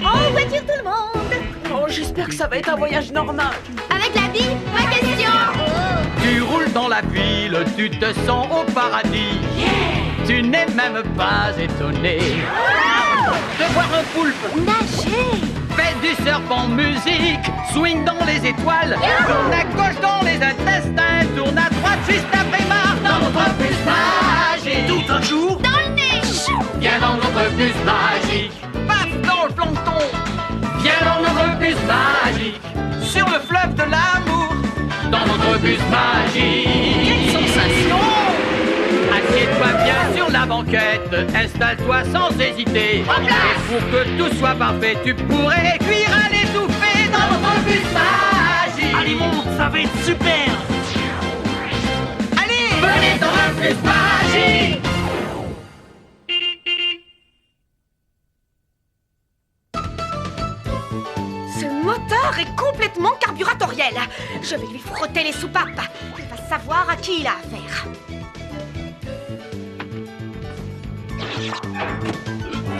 En voiture tout le monde! Oh, j'espère que ça va être un voyage normal. Avec la vie, pas question! Tu roules dans la ville, tu te sens au paradis. Tu n'es même pas étonné de voir un poulpe Nager! fait du surf en musique, swing dans les étoiles, tourne à gauche dans les intestins, tourne à droite juste après marre dans notre bus magique. Tout un jour, Dans le nez! Viens dans notre bus magique. Paf dans le plancton. Viens dans notre bus magique. sur le fleuve de l'amour. Dans notre bus magique. Quelle sensation! Assieds-toi bien sur la banquette, installe-toi sans hésiter. Et pour que tout soit parfait, tu pourrais cuire à l'étouffée dans notre bus magique. Allez, monte, ça va être super! Allez! Venez dans le bus magique. Ce moteur est complètement carburatoriel. Je vais lui frotter les soupapes. Il va savoir à qui il a affaire.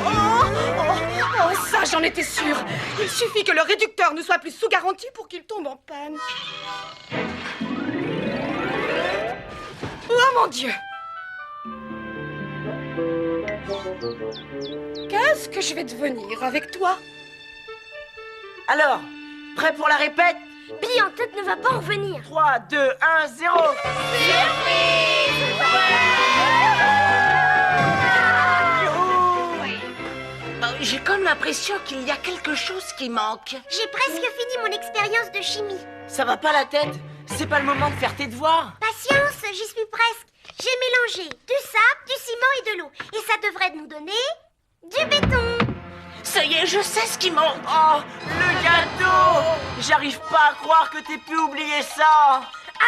Oh, ça, j'en étais sûre. Il suffit que le réducteur ne soit plus sous garantie pour qu'il tombe en panne. Oh mon Dieu! Qu'est-ce que je vais devenir avec toi? Alors, prêt pour la répète? Billy en tête ne va pas revenir. 3, 2, 1, 0. J'ai comme l'impression qu'il y a quelque chose qui manque. J'ai presque fini mon expérience de chimie. Ça va pas la tête? C'est pas le moment de faire tes devoirs? Patience, j'y suis presque. J'ai mélangé du sable, du ciment et de l'eau. Et ça devrait nous donner du béton. Ça y est, je sais ce qui manque. Oh, le gâteau! J'arrive pas à croire que t'aies pu oublier ça.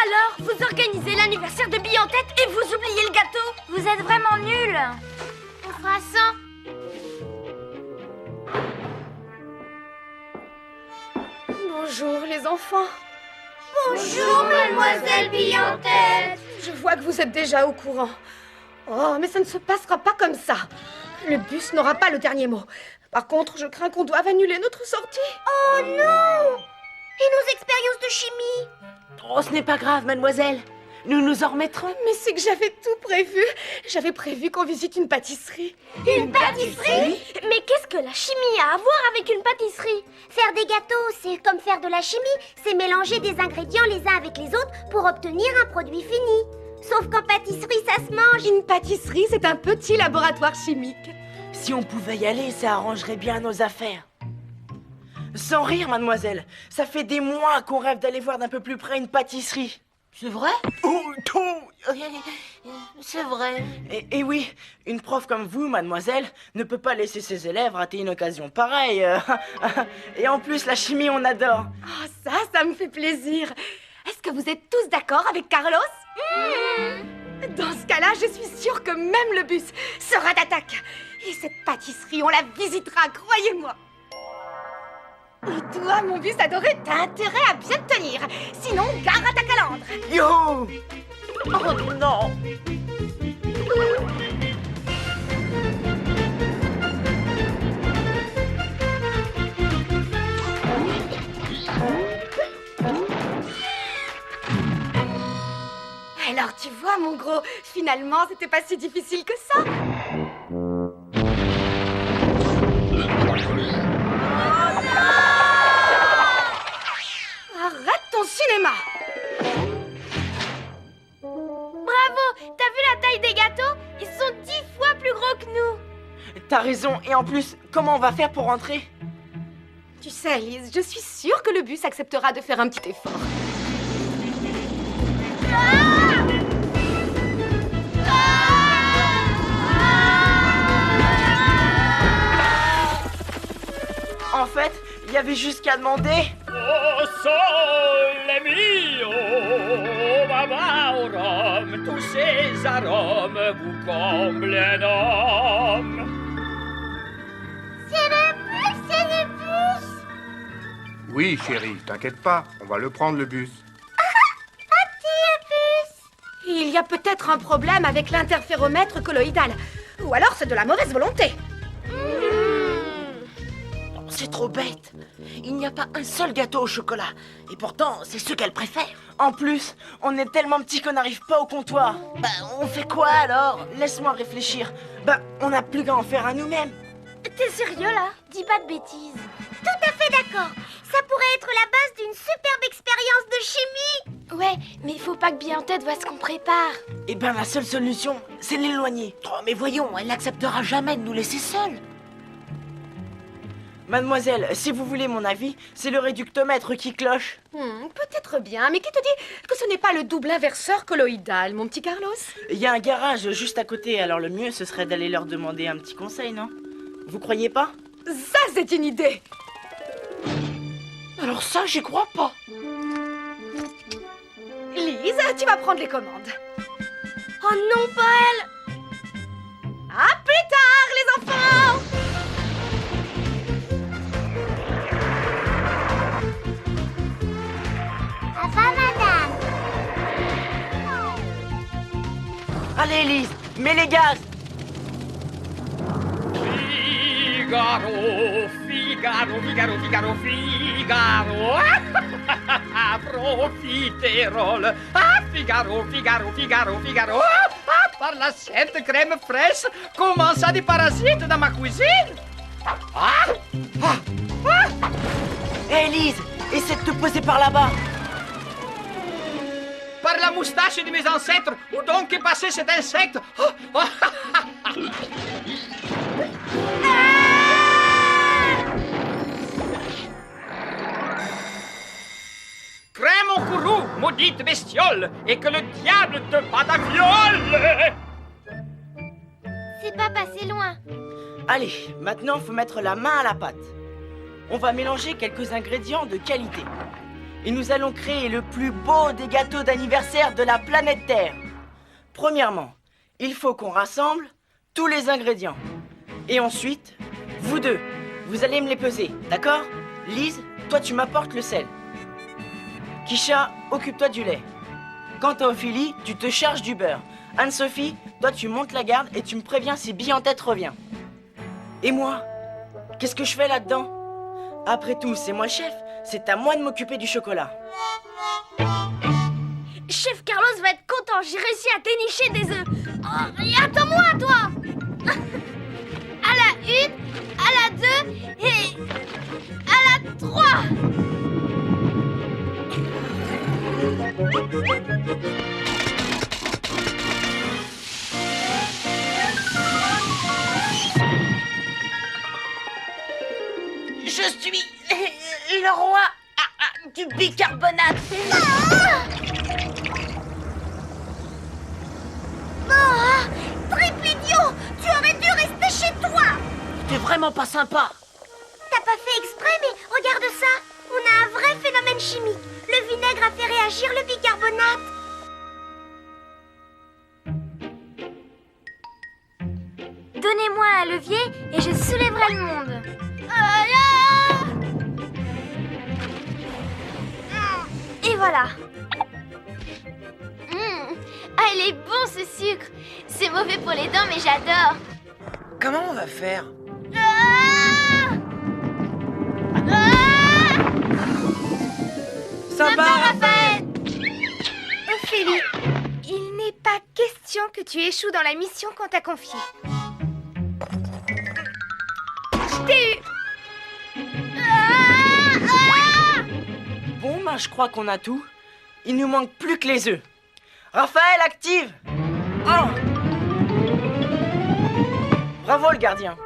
Alors, vous organisez l'anniversaire de Billy en tête et vous oubliez le gâteau? Vous êtes vraiment nuls. On fera ça. Bonjour, les enfants. Bonjour, mademoiselle Billy en tête. Je vois que vous êtes déjà au courant. Oh, mais ça ne se passera pas comme ça. Le bus n'aura pas le dernier mot. Par contre, je crains qu'on doive annuler notre sortie. Oh non! Et nos expériences de chimie? Oh, ce n'est pas grave, mademoiselle. Nous nous en remettrons. Mais c'est que j'avais tout prévu. J'avais prévu qu'on visite une pâtisserie. Une pâtisserie? Mais qu'est-ce que la chimie a à voir avec une pâtisserie? Faire des gâteaux, c'est comme faire de la chimie. C'est mélanger des ingrédients les uns avec les autres pour obtenir un produit fini. Sauf qu'en pâtisserie, ça se mange. Une pâtisserie, c'est un petit laboratoire chimique. Si on pouvait y aller, ça arrangerait bien nos affaires. Sans rire, mademoiselle. Ça fait des mois qu'on rêve d'aller voir d'un peu plus près une pâtisserie. C'est vrai? Oh, C'est vrai. Et oui, une prof comme vous, mademoiselle, ne peut pas laisser ses élèves rater une occasion pareille. Et en plus, la chimie, on adore. Oh, ça me fait plaisir. Est-ce que vous êtes tous d'accord avec Carlos? Dans ce cas-là, je suis sûre que même le bus sera d'attaque. Et cette pâtisserie, on la visitera, croyez-moi. Et toi, mon bus adoré, t'as intérêt à bien te tenir. Sinon, gare à ta calandre. Yo! Oh non! Alors, tu vois, mon gros, finalement, c'était pas si difficile que ça. Arrête ton cinéma! Bravo! T'as vu la taille des gâteaux? Ils sont 10 fois plus gros que nous. T'as raison, et en plus, comment on va faire pour rentrer? Tu sais, Lise, je suis sûre que le bus acceptera de faire un petit effort. En fait, il y avait juste qu'à demander. Oh, sole mio, babaurum, tous ces arômes vous comblent un homme. C'est le bus! Oui, chérie, t'inquiète pas, on va le prendre le bus. Il y a peut-être un problème avec l'interféromètre colloïdal. Ou alors c'est de la mauvaise volonté. trop bête. Il n'y a pas un seul gâteau au chocolat. Et pourtant, c'est ce qu'elle préfère. En plus, on est tellement petits qu'on n'arrive pas au comptoir. Bah, on fait quoi alors? Laisse-moi réfléchir. On n'a plus qu'à en faire à nous-mêmes. T'es sérieux là? Dis pas de bêtises. Tout à fait d'accord. Ça pourrait être la base d'une superbe expérience de chimie. Ouais, mais il faut pas que Bientête voie ce qu'on prépare. Eh ben, la seule solution, c'est de l'éloigner. Oh, mais voyons, elle n'acceptera jamais de nous laisser seuls. Mademoiselle, si vous voulez mon avis, c'est le réductomètre qui cloche. Peut-être bien, mais qui te dit que ce n'est pas le double inverseur colloïdal, mon petit Carlos? Il y a un garage juste à côté, alors le mieux, ce serait d'aller leur demander un petit conseil, non? Vous croyez pas? Ça, c'est une idée. Alors ça, j'y crois pas. Lise, tu vas prendre les commandes. Oh non, pas elle. À plus tard, les enfants! Au revoir, madame. Allez, Elise, mets les gaz. Figaro, Figaro, Figaro, Figaro, Figaro. Profiterol. Ah, Figaro, Figaro, Figaro, Figaro. Ah, par l'assiette crème fraîche, comment ça des parasites dans ma cuisine? Ah, ah, ah. Hé, Elise, essaie de te poser par là-bas. Par la moustache de mes ancêtres, où donc est passé cet insecte? Oh, oh. Crème au courroux, maudite bestiole, et que le diable te badafiole! C'est pas passé loin. Allez, maintenant, faut mettre la main à la pâte. On va mélanger quelques ingrédients de qualité. Et nous allons créer le plus beau des gâteaux d'anniversaire de la planète Terre. Premièrement, il faut qu'on rassemble tous les ingrédients. Et ensuite, vous deux, vous allez me les peser, d'accord? Lise, toi tu m'apportes le sel. Kisha, occupe-toi du lait. Quant à Ophélie, tu te charges du beurre. Anne-Sophie, toi tu montes la garde et tu me préviens si Bientête revient. Et moi, qu'est-ce que je fais là-dedans? Après tout, c'est moi le chef, c'est à moi de m'occuper du chocolat. Chef Carlos va être content, j'ai réussi à dénicher des œufs. Oh, et attends-moi, toi. À la 1, à la 2 et à la 3. Je suis le roi du bicarbonate. Triple idiot, tu aurais dû rester chez toi. T'es vraiment pas sympa. T'as pas fait exprès, mais regarde ça. On a un vrai phénomène chimique. Le vinaigre a fait réagir le bicarbonate. Donnez-moi un levier et je soulèverai le monde. Et voilà. Ah, il est bon ce sucre. C'est mauvais pour les dents, mais j'adore. Comment on va faire? Sympa, Raphaël. Ophélie, il n'est pas question que tu échoues dans la mission qu'on t'a confiée. Je t'ai eu. Bon, je crois qu'on a tout. Il nous manque plus que les œufs. Raphaël, active! Oh. Bravo le gardien.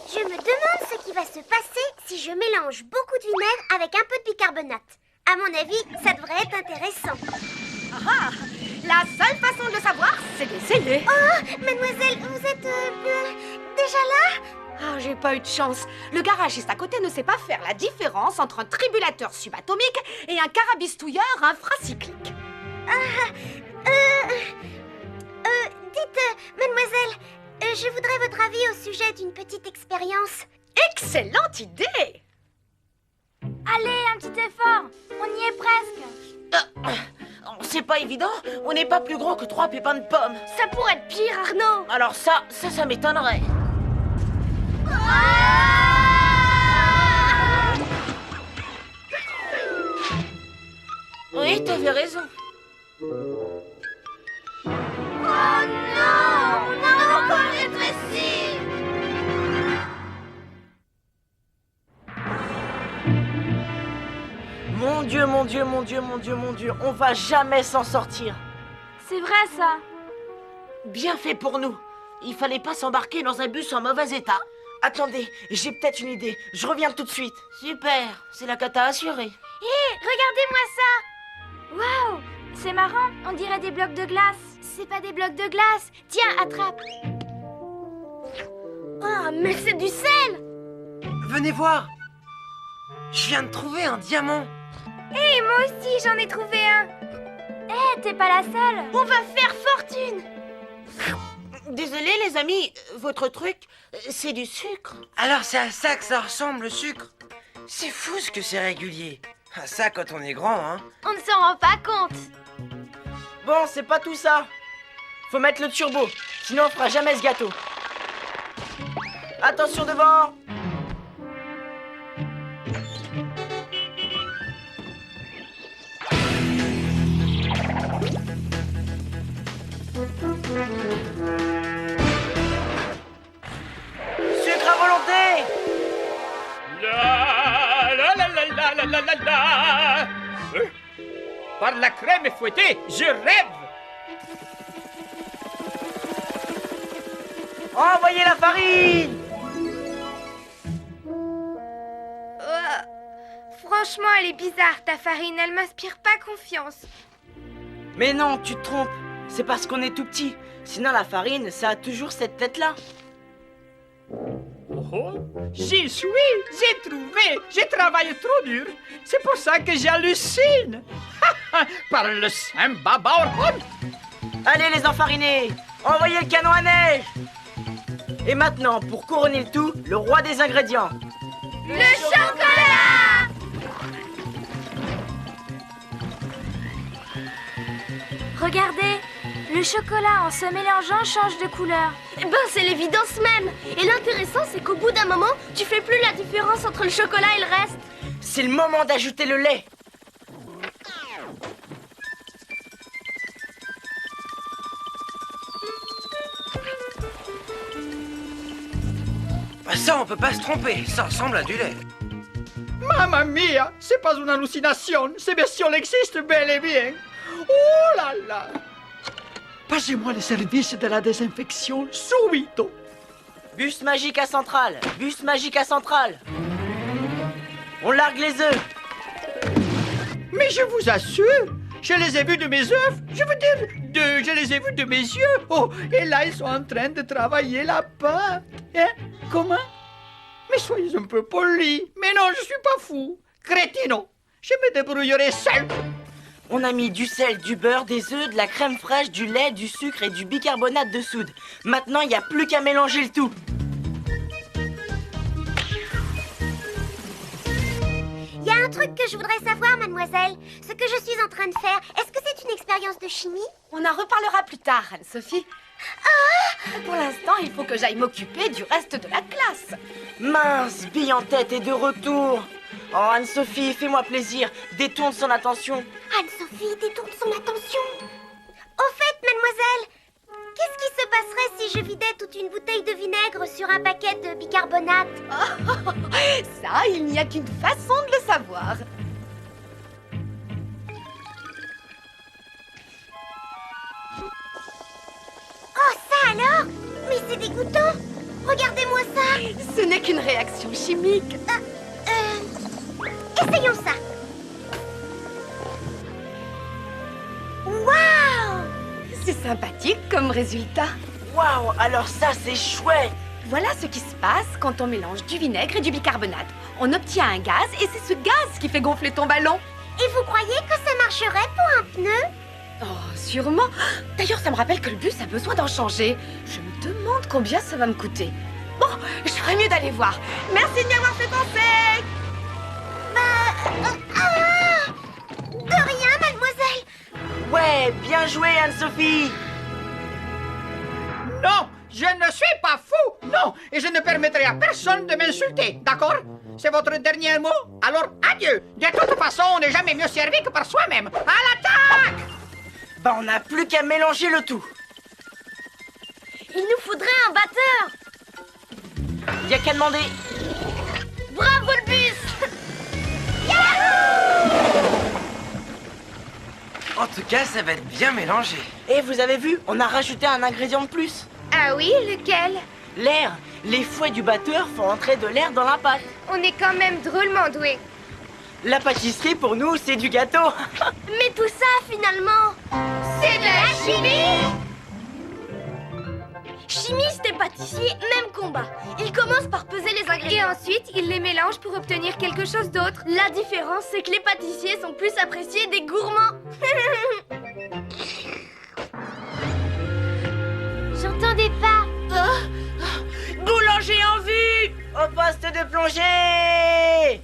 Je me demande ce qui va se passer si je mélange beaucoup de vinaigre avec un peu de bicarbonate. À mon avis, ça devrait être intéressant. Ah, la seule façon de le savoir, c'est d'essayer. Oh, mademoiselle, vous êtes déjà là? Ah, j'ai pas eu de chance. Le garagiste à côté ne sait pas faire la différence entre un tribulateur subatomique et un carabistouilleur infracyclique. Dites, mademoiselle, je voudrais votre avis au sujet d'une petite expérience. Excellente idée! Allez, un petit effort, on y est presque. C'est pas évident. On n'est pas plus gros que 3 pépins de pommes. Ça pourrait être pire, Arnaud. Alors ça m'étonnerait. Oui, t'avais raison. Oh non, on a encore rétréci. Mon Dieu, mon Dieu, mon Dieu, mon Dieu, mon Dieu, on va jamais s'en sortir. C'est vrai ça. Bien fait pour nous. Il fallait pas s'embarquer dans un bus en mauvais état. Attendez, j'ai peut-être une idée. Je reviens tout de suite. Super, c'est la cata assurée. Hé, regardez-moi ça. Waouh, c'est marrant, on dirait des blocs de glace. C'est pas des blocs de glace. Tiens, attrape. Oh, mais c'est du sel. Venez voir. Je viens de trouver un diamant. Et moi aussi, j'en ai trouvé un. Hé, t'es pas la seule. On va faire fortune. Désolé les amis, votre truc, c'est du sucre. Alors c'est à ça que ça ressemble le sucre. C'est fou ce que c'est régulier. Ah, ça quand on est grand, hein. On ne s'en rend pas compte. Bon, c'est pas tout ça. Faut mettre le turbo, sinon on fera jamais ce gâteau. Attention devant. Sucre à volonté. La la la la la la la la la. Par la crème fouettée, je rêve. Envoyez la farine. Franchement, elle est bizarre, ta farine. Elle m'inspire pas confiance. Mais non, tu te trompes. C'est parce qu'on est tout petit. Sinon la farine, ça a toujours cette tête-là. Oh, j'y suis, j'ai trouvé, j'ai travaillé trop dur. C'est pour ça que j'hallucine. Par le Saint Baba Orhon. Allez les enfarinés, envoyez le canon à neige. Et maintenant, pour couronner le tout, le roi des ingrédients. Le chocolat. Regardez, le chocolat en se mélangeant change de couleur. Eh ben, c'est l'évidence même. Et l'intéressant, c'est qu'au bout d'un moment, tu fais plus la différence entre le chocolat et le reste. C'est le moment d'ajouter le lait. Bah ça on peut pas se tromper, ça ressemble à du lait. Mamma mia, c'est pas une hallucination, ces bestioles existent bel et bien. Oh là là. Passez-moi le service de la désinfection subito. Bus magique à centrale, bus magique à centrale. On largue les œufs. Mais je vous assure, je les ai vus de mes œufs. Je veux dire, je les ai vus de mes yeux. Oh, et là, ils sont en train de travailler la pâte. Hein? Comment? Mais soyez un peu polis. Mais non, je suis pas fou. Crétino, je me débrouillerai seul. On a mis du sel, du beurre, des œufs, de la crème fraîche, du lait, du sucre et du bicarbonate de soude. Maintenant, il n'y a plus qu'à mélanger le tout. Il y a un truc que je voudrais savoir, mademoiselle. Ce que je suis en train de faire, est-ce que c'est une expérience de chimie? On en reparlera plus tard, Anne-Sophie. Pour l'instant, il faut que j'aille m'occuper du reste de la classe. Mince, Bille en tête est de retour. Oh, Anne-Sophie, fais-moi plaisir, détourne son attention. Anne-Sophie détourne son attention. Au fait, mademoiselle, qu'est-ce qui se passerait si je vidais toute une bouteille de vinaigre sur un paquet de bicarbonate? Ça, il n'y a qu'une façon de le savoir. Oh, ça alors? Mais c'est dégoûtant. Regardez-moi ça. Ce n'est qu'une réaction chimique. Essayons ça. Waouh! C'est sympathique comme résultat. Waouh, alors ça, c'est chouette. Voilà ce qui se passe quand on mélange du vinaigre et du bicarbonate. On obtient un gaz et c'est ce gaz qui fait gonfler ton ballon. Et vous croyez que ça marcherait pour un pneu? Oh, sûrement. D'ailleurs, ça me rappelle que le bus a besoin d'en changer. Je me demande combien ça va me coûter. Bon, je ferais mieux d'aller voir. Merci de m'avoir fait penser. De rien, mademoiselle. Ouais, bien joué Anne-Sophie. Non, je ne suis pas fou, non, et je ne permettrai à personne de m'insulter, d'accord? C'est votre dernier mot? Alors adieu. De toute façon, on n'est jamais mieux servi que par soi-même. À l'attaque! Bah on n'a plus qu'à mélanger le tout. Il nous faudrait un batteur. Y a qu'à demander. Bravo le bus. En tout cas, ça va être bien mélangé. Et vous avez vu, on a rajouté un ingrédient de plus. Ah oui, lequel? L'air. Les fouets du batteur font entrer de l'air dans la pâte. On est quand même drôlement doués. La pâtisserie pour nous, c'est du gâteau. Mais tout ça, finalement, C'est de la chimie! chimiste et pâtissier, même combat. Ils commencent par peser les Et ingrédients. ensuite, ils les mélangent pour obtenir quelque chose d'autre. La différence, c'est que les pâtissiers sont plus appréciés des gourmands. J'entendais pas. Boulanger en vue. Au poste de plongée.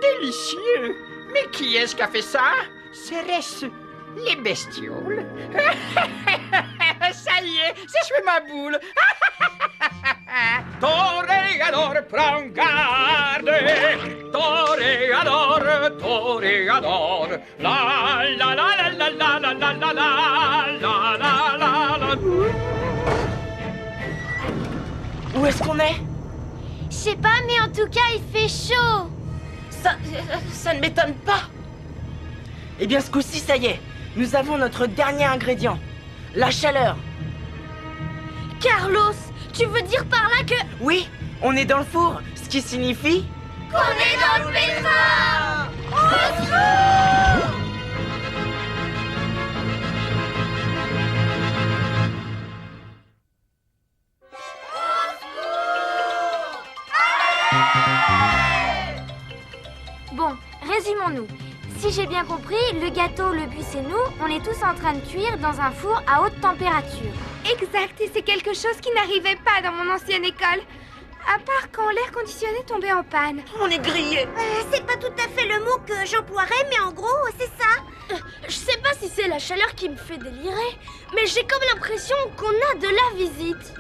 Délicieux. Mais qui est-ce qui a fait ça? Serait-ce les bestioles? Ça y est, j'ai joué ma boule. Toréador, prends garde. Toréador, toréador. La la la la la la la la la la la la la. Où est-ce qu'on est? Je sais pas, mais en tout cas, il fait chaud. Ça ne m'étonne pas. Eh bien, ce coup-ci, ça y est. Nous avons notre dernier ingrédient. La chaleur. Carlos, tu veux dire par là que... Oui, on est dans le four, ce qui signifie... qu'on est dans le pétrin. Bon, résumons-nous. Si j'ai bien compris, le gâteau, le bus et nous, on est tous en train de cuire dans un four à haute température. Exact, et c'est quelque chose qui n'arrivait pas dans mon ancienne école. À part quand l'air conditionné tombait en panne. On est grillé. C'est pas tout à fait le mot que j'emploierais, mais en gros, c'est ça. Je sais pas si c'est la chaleur qui me fait délirer, mais j'ai comme l'impression qu'on a de la visite.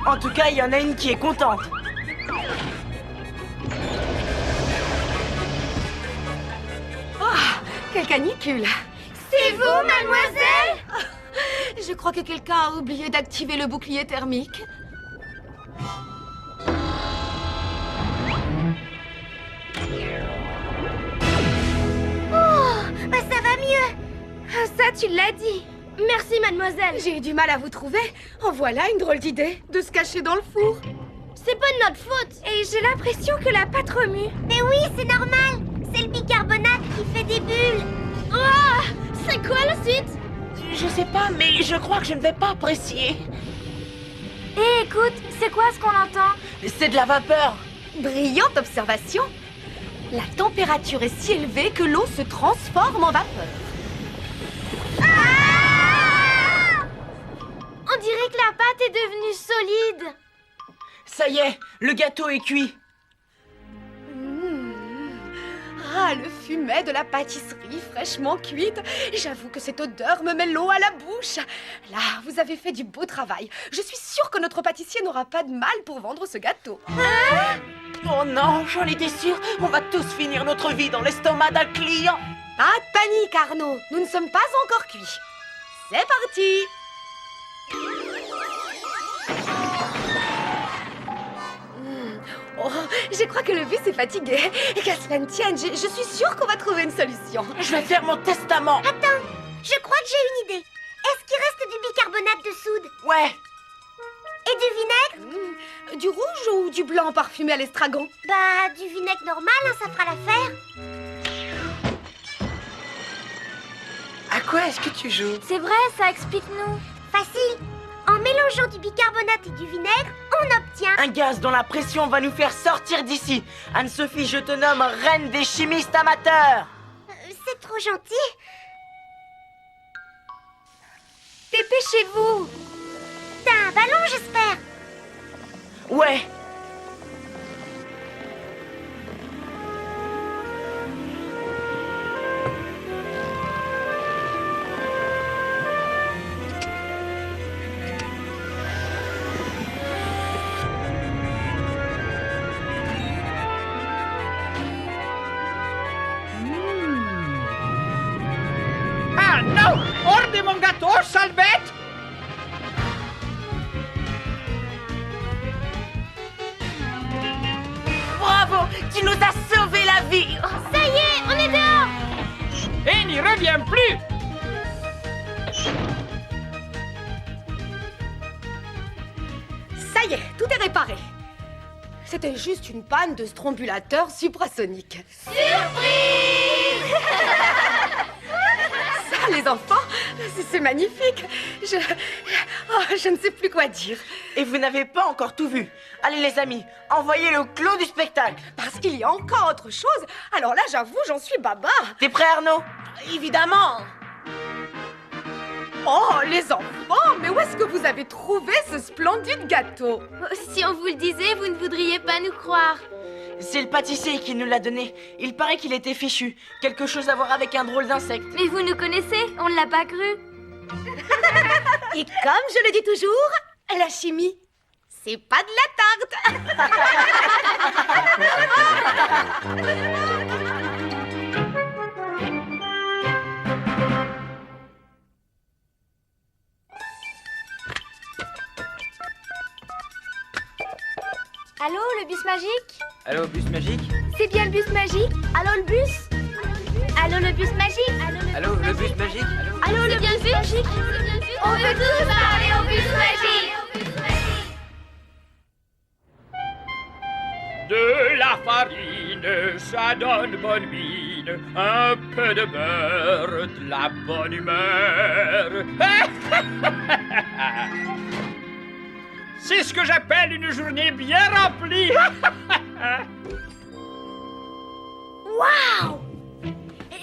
En tout cas, il y en a une qui est contente. Quelle canicule! C'est vous, mademoiselle? Je crois que quelqu'un a oublié d'activer le bouclier thermique. Bah ça va mieux. Ah, ça, tu l'as dit. Merci, mademoiselle. J'ai eu du mal à vous trouver. En voilà une drôle d'idée, de se cacher dans le four. C'est pas de notre faute. Et j'ai l'impression que la pâte remue. Mais oui, c'est normal. C'est le bicarbonate qui fait des bulles. Oh, c'est quoi la suite? Je sais pas, mais je crois que je ne vais pas apprécier. Hé, écoute, c'est quoi ce qu'on entend? C'est de la vapeur. Brillante observation. La température est si élevée que l'eau se transforme en vapeur. On dirait que la pâte est devenue solide. Ça y est, le gâteau est cuit. Ah, le fumet de la pâtisserie fraîchement cuite. J'avoue que cette odeur me met l'eau à la bouche. Là, vous avez fait du beau travail. Je suis sûre que notre pâtissier n'aura pas de mal pour vendre ce gâteau. Oh non, j'en étais sûre. On va tous finir notre vie dans l'estomac d'un client. Pas de panique, Arnaud. Nous ne sommes pas encore cuits. C'est parti. Oh, je crois que le bus est fatigué. Et qu'à cela ne tienne, je suis sûre qu'on va trouver une solution. Je vais faire mon testament. Attends, je crois que j'ai une idée. Est-ce qu'il reste du bicarbonate de soude Ouais. et du vinaigre? Du rouge ou du blanc parfumé à l'estragon? Bah, du vinaigre normal, hein, ça fera l'affaire. À quoi est-ce que tu joues? C'est vrai, ça explique-nous. Facile. En mélangeant du bicarbonate et du vinaigre, on obtient... Un gaz dont la pression va nous faire sortir d'ici. Anne-Sophie, je te nomme reine des chimistes amateurs. C'est trop gentil. Dépêchez-vous. T'as un ballon, j'espère. Ouais. Ah non! Hors de mon gâteau, sale bête! Bravo, tu nous as sauvé la vie. Ça y est, on est dehors. Et n'y reviens plus! Ça y est, tout est réparé. C'était juste une panne de strombulateur suprasonique. Surprise! Ça, les enfants, c'est magnifique. Je ne sais plus quoi dire. Et vous n'avez pas encore tout vu. Allez les amis, envoyez le clou du spectacle. Parce qu'il y a encore autre chose. Alors là, j'avoue, j'en suis baba. T'es prêt Arnaud? Évidemment. Oh, les enfants, mais où est-ce que vous avez trouvé ce splendide gâteau? Si on vous le disait, vous ne voudriez pas nous croire. C'est le pâtissier qui nous l'a donné. Il paraît qu'il était fichu. Quelque chose à voir avec un drôle d'insecte. Mais vous nous connaissez, on ne l'a pas cru. Et comme je le dis toujours, la chimie, c'est pas de la tarte. Allô, le bus magique? Allô, bus magique? C'est bien le bus magique? Allô, le bus? Allô, le bus magique? Allô, le bus magique? Allô, le bus magique? On veut tous parler au bus magique! De la farine, ça donne bonne mine. Un peu de beurre, de la bonne humeur. C'est ce que j'appelle une journée bien remplie. Waouh!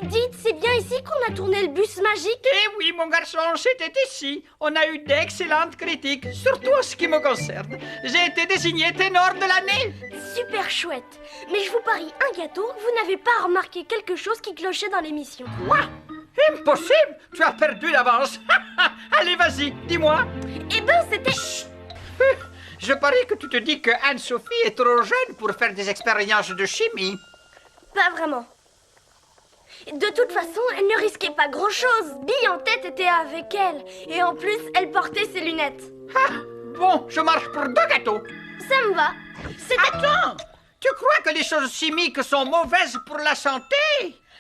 Dites, c'est bien ici qu'on a tourné le bus magique? Eh oui, mon garçon, c'était ici. On a eu d'excellentes critiques, surtout en ce qui me concerne. J'ai été désigné ténor de l'année. Super chouette. Mais je vous parie un gâteau, vous n'avez pas remarqué quelque chose qui clochait dans l'émission. Quoi? Impossible! Tu as perdu l'avance. Allez, vas-y, dis-moi. Eh ben, c'était... Je parie que tu te dis que Anne-Sophie est trop jeune pour faire des expériences de chimie. Pas vraiment. De toute façon, elle ne risquait pas grand-chose. Bille en tête était avec elle. Et en plus, elle portait ses lunettes. Ah, bon, je marche pour 2 gâteaux. Ça me va. C'était... Attends! Tu crois que les choses chimiques sont mauvaises pour la santé?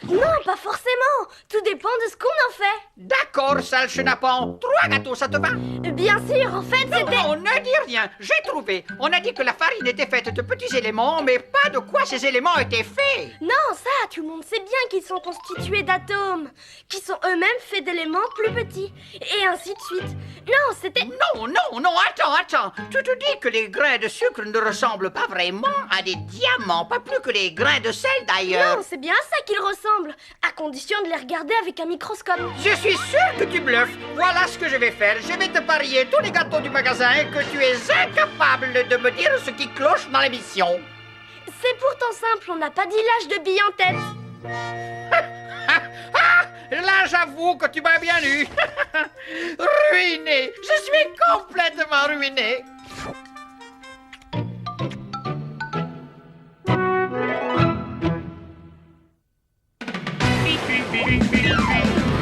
Non, pas forcément. Tout dépend de ce qu'on en fait. D'accord, sale chenapan. 3 gâteaux, ça te va? Bien sûr, en fait, c'était... Non, ne dis rien. J'ai trouvé. On a dit que la farine était faite de petits éléments, mais pas de quoi ces éléments étaient faits. Non, ça, tout le monde sait bien qu'ils sont constitués d'atomes, qui sont eux-mêmes faits d'éléments plus petits, et ainsi de suite. Non, c'était... Non, attends. Tu te dis que les grains de sucre ne ressemblent pas vraiment à des diamants, pas plus que les grains de sel d'ailleurs. Non, c'est bien à ça qu'ils ressemblent, à condition de les regarder avec un microscope. Je suis sûr que tu bluffes. Voilà ce que je vais faire. Je vais te parier tous les gâteaux du magasin que tu es incapable de me dire ce qui cloche dans l'émission. C'est pourtant simple, on n'a pas dit l'âge de Bille en tête. Là, j'avoue que tu m'as bien eu. Ruiné. Je suis complètement ruiné.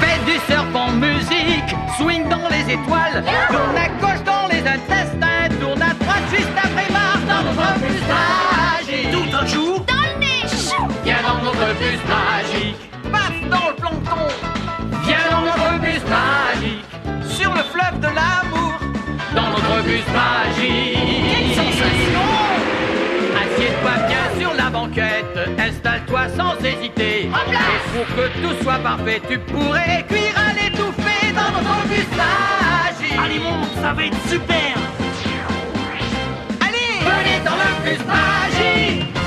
Fais du serpent musique, swing dans les étoiles, tourne à gauche dans les intestins, tourne à droite juste après Mars dans notre bus magique. Tout un jour, Dans le nez, chou! viens dans notre bus magique. Paf dans le plancton, viens dans notre bus magique. Sur le fleuve de l'amour, dans notre bus magique. Quelle sensation! Assieds-toi bien sur la banquette, installe-toi sans hésiter. Et pour que tout soit parfait, tu pourrais cuire à l'étouffée dans notre bus magique. Allez, monte, ça va être super! Allez, venez dans le bus magique!